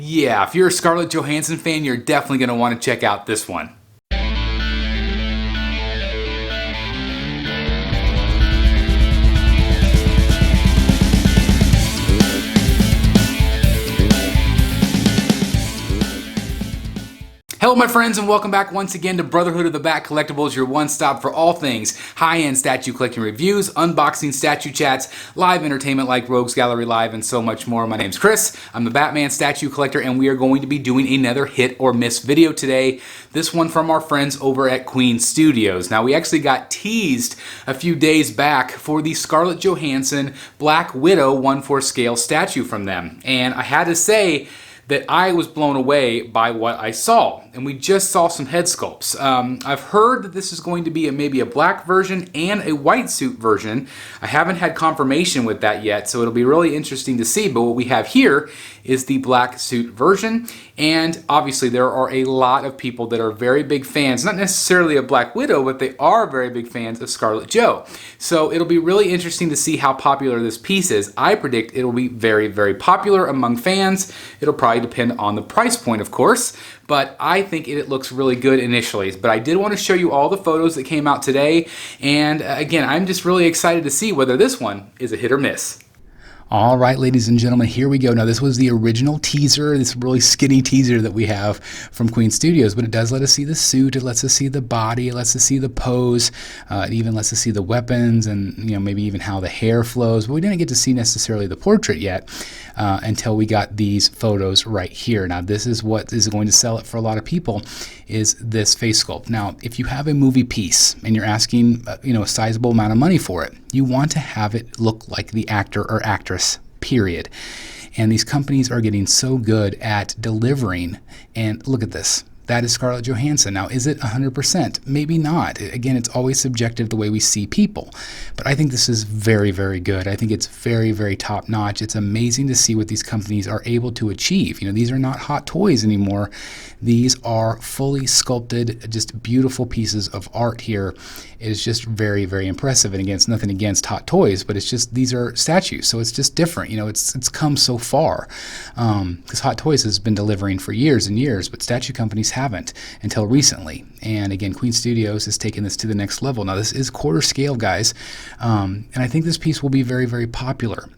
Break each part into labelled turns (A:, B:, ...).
A: Yeah, if you're a Scarlett Johansson fan, you're definitely going to want to check out this one. Hello my friends, and welcome back once again to Brotherhood of the Bat Collectibles, your one stop for all things high-end statue collecting reviews, unboxing, statue chats, live entertainment like Rogues Gallery Live, and so much more. My name's Chris, I'm the Batman statue collector, and we are going to be doing another hit or miss video today. This one from our friends over at Queen Studios. Now we actually got teased a few days back for the Scarlett Johansson Black Widow 1/4 scale statue from them, and I had to say that I was blown away by what I saw. And we just saw some head sculpts. I've heard that this is going to be maybe a black version and a white suit version. I haven't had confirmation with that yet, so it'll be really interesting to see. But what we have here is the black suit version. And obviously there are a lot of people that are very big fans, not necessarily of Black Widow, but they are very big fans of Scarlett Jo. So it'll be really interesting to see how popular this piece is. I predict it'll be very, very popular among fans. It'll probably depend on the price point, of course, but I think it looks really good initially. But I did want to show you all the photos that came out today, and again, I'm just really excited to see whether this one is a hit or miss. All right, ladies and gentlemen, here we go. Now, this was the original teaser, this really skinny teaser that we have from Queen Studios, but it does let us see the suit, it lets us see the body, it lets us see the pose, it even lets us see the weapons and, maybe even how the hair flows. But we didn't get to see necessarily the portrait yet until we got these photos right here. Now, this is what is going to sell it for a lot of people, is this face sculpt. Now, if you have a movie piece and you're asking, a sizable amount of money for it, you want to have it look like the actor or actress, period. And these companies are getting so good at delivering. And look at this. That is Scarlett Johansson. Now, is it 100%? Maybe not. Again, it's always subjective the way we see people. But I think this is very, very good. I think it's very, very top-notch. It's amazing to see what these companies are able to achieve. These are not hot toys anymore. These are fully sculpted, just beautiful pieces of art here. It is just very, very impressive. And again, it's nothing against hot toys, but it's just, these are statues, so it's just different. It's come so far. Because hot toys has been delivering for years and years, but statue companies haven't until recently. And again, Queen Studios has taken this to the next level. Now, this is quarter scale, guys, and I think this piece will be very, very popular.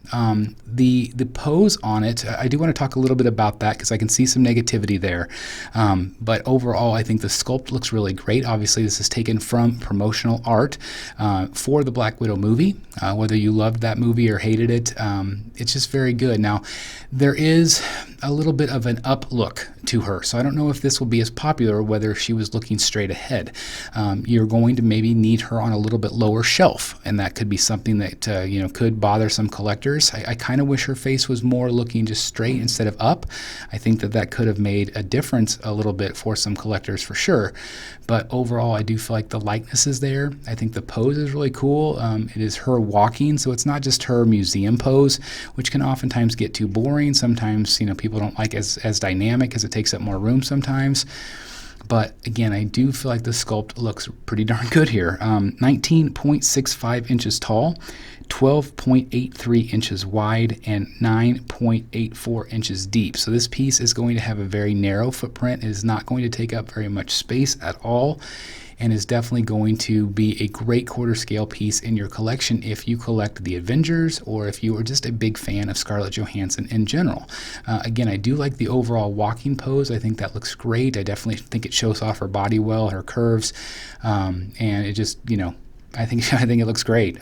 A: The pose on it, I do want to talk a little bit about that because I can see some negativity there. But overall, I think the sculpt looks really great. Obviously, this is taken from promotional art for the Black Widow movie. Whether you loved that movie or hated it, it's just very good. Now, there is a little bit of an up look to her, so I don't know if this will be as popular or whether she was looking straight ahead. You're going to maybe need her on a little bit lower shelf, and that could be something that could bother some collectors. I kind of wish her face was more looking just straight instead of up. I think that could have made a difference a little bit for some collectors for sure. But overall, I do feel like the likeness is there. I think the pose is really cool. It is her walking, so it's not just her museum pose, which can oftentimes get too boring. Sometimes, people don't like as dynamic because it takes up more room sometimes. But again, I do feel like the sculpt looks pretty darn good here. 19.65 inches tall, 12.83 inches wide, and 9.84 inches deep. So this piece is going to have a very narrow footprint. It is not going to take up very much space at all, and is definitely going to be a great quarter scale piece in your collection if you collect the Avengers or if you are just a big fan of Scarlett Johansson in general. Again, I do like the overall walking pose. I think that looks great. I definitely think it shows off her body well, her curves, and it just, I think it looks great.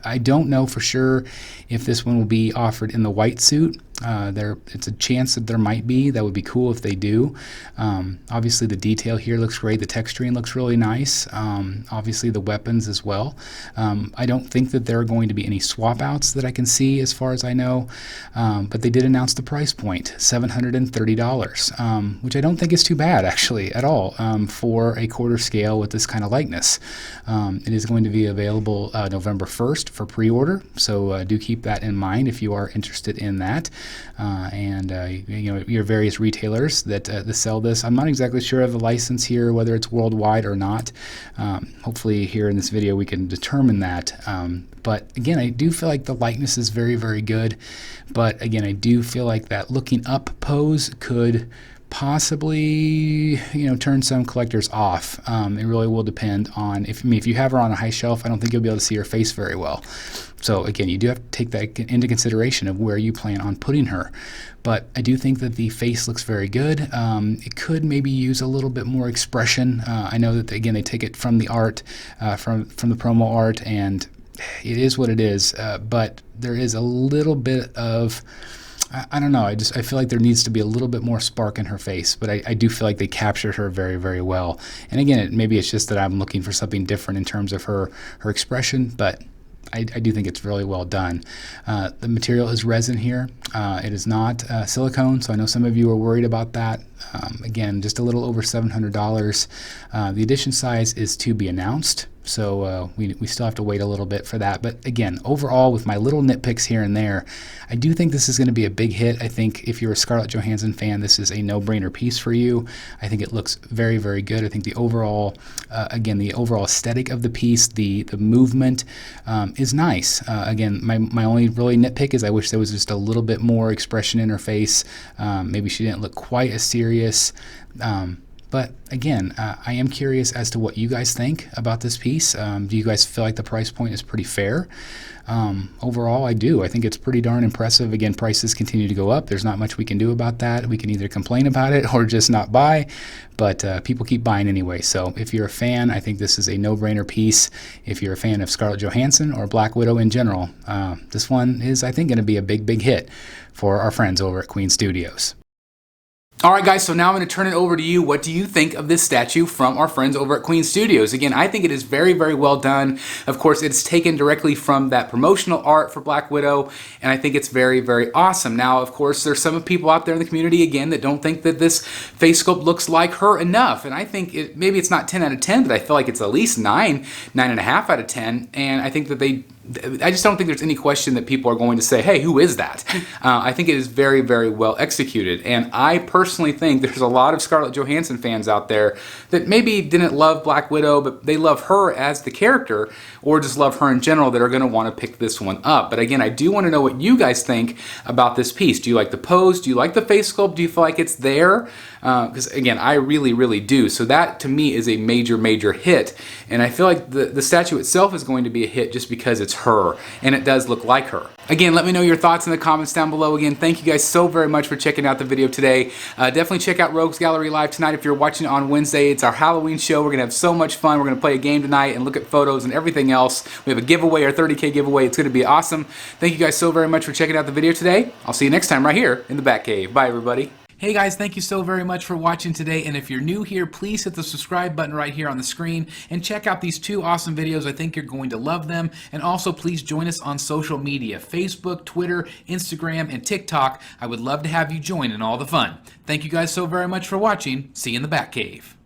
A: I don't know for sure if this one will be offered in the white suit. It's a chance that there might be. That would be cool if they do. Obviously the detail here looks great. The texturing looks really nice. Obviously the weapons as well. I don't think that there are going to be any swap outs that I can see as far as I know, but they did announce the price point, $730, which I don't think is too bad actually at all for a quarter scale with this kind of likeness. It is going to be available November 1st for pre-order, so do keep that in mind if you are interested in that.
B: and you know, your various retailers that sell this. I'm not exactly sure of the license here, whether it's worldwide or not. Hopefully here in this video we can determine that. But again, I do feel like the likeness is very, very good. But again, I do feel like that looking up pose could possibly, you know, turn some collectors off. It really will depend on, if you have her on a high shelf, I don't think you'll be able to see her face very well. So again, you do have to take that into consideration of where you plan on putting her. But I do think that the face looks very good. It could maybe use a little bit more expression. I know that, again, they take it from the art, from the promo art, and it is what it is. But there is a little bit of, I don't know, I feel like there needs to be a little bit more spark in her face, but I do feel like they captured her very, very well. And again, maybe it's just that I'm looking for something different in terms of her expression, but I do think it's really well done. The material is resin here. It is not silicone, so I know some of you are worried about that. Again, just a little over $700. The edition size is to be announced, so we still have to wait a little bit for that. But again, overall, with my little nitpicks here and there, I do think this is going to be a big hit. I think if you're a Scarlett Johansson fan, this is a no-brainer piece for you. I think it looks very, very good. I think the overall, again, the overall aesthetic of the piece, the movement is nice. Again, my only really nitpick is I wish there was just a little bit more expression in her face. Maybe she didn't look quite as serious. But again, I am curious as to what you guys think about this piece. Do you guys feel like the price point is pretty fair? Overall, I do. I think it's pretty darn impressive. Again, prices continue to go up. There's not much we can do about that. We can either complain about it or just not buy, but people keep buying anyway. So if you're a fan, I think this is a no-brainer piece. If you're a fan of Scarlett Johansson or Black Widow in general, this one is, I think, going to be a big, big hit for our friends over at Queen Studios.
A: Alright guys, so now I'm going to turn it over to you. What do you think of this statue from our friends over at Queen Studios? Again, I think it is very, very well done. Of course, it's taken directly from that promotional art for Black Widow, and I think it's very, very awesome. Now, of course, there's some people out there in the community, again, that don't think that this face sculpt looks like her enough, and I think maybe it's not 10 out of 10, but I feel like it's at least 9.5 out of 10, and I think that I just don't think there's any question that people are going to say, hey, who is that? I think it is very, very well executed. And I personally think there's a lot of Scarlett Johansson fans out there that maybe didn't love Black Widow, but they love her as the character or just love her in general, that are going to want to pick this one up. But again, I do want to know what you guys think about this piece. Do you like the pose? Do you like the face sculpt? Do you feel like it's there? Because again, I really, really do. So that to me is a major, major hit. And I feel like the statue itself is going to be a hit just because it's her and it does look like her. Again, let me know your thoughts in the comments down below. Again, thank you guys so very much for checking out the video today. Definitely check out Rogues Gallery Live tonight if you're watching it on Wednesday. It's our Halloween show. We're going to have so much fun. We're going to play a game tonight and look at photos and everything else. We have a giveaway, our 30K giveaway. It's going to be awesome. Thank you guys so very much for checking out the video today. I'll see you next time right here in the Batcave. Bye, everybody. Hey guys, thank you so very much for watching today, and if you're new here, please hit the subscribe button right here on the screen and check out these two awesome videos. I think you're going to love them. And also please join us on social media, Facebook, Twitter, Instagram, and TikTok. I would love to have you join in all the fun. Thank you guys so very much for watching. See you in the Batcave.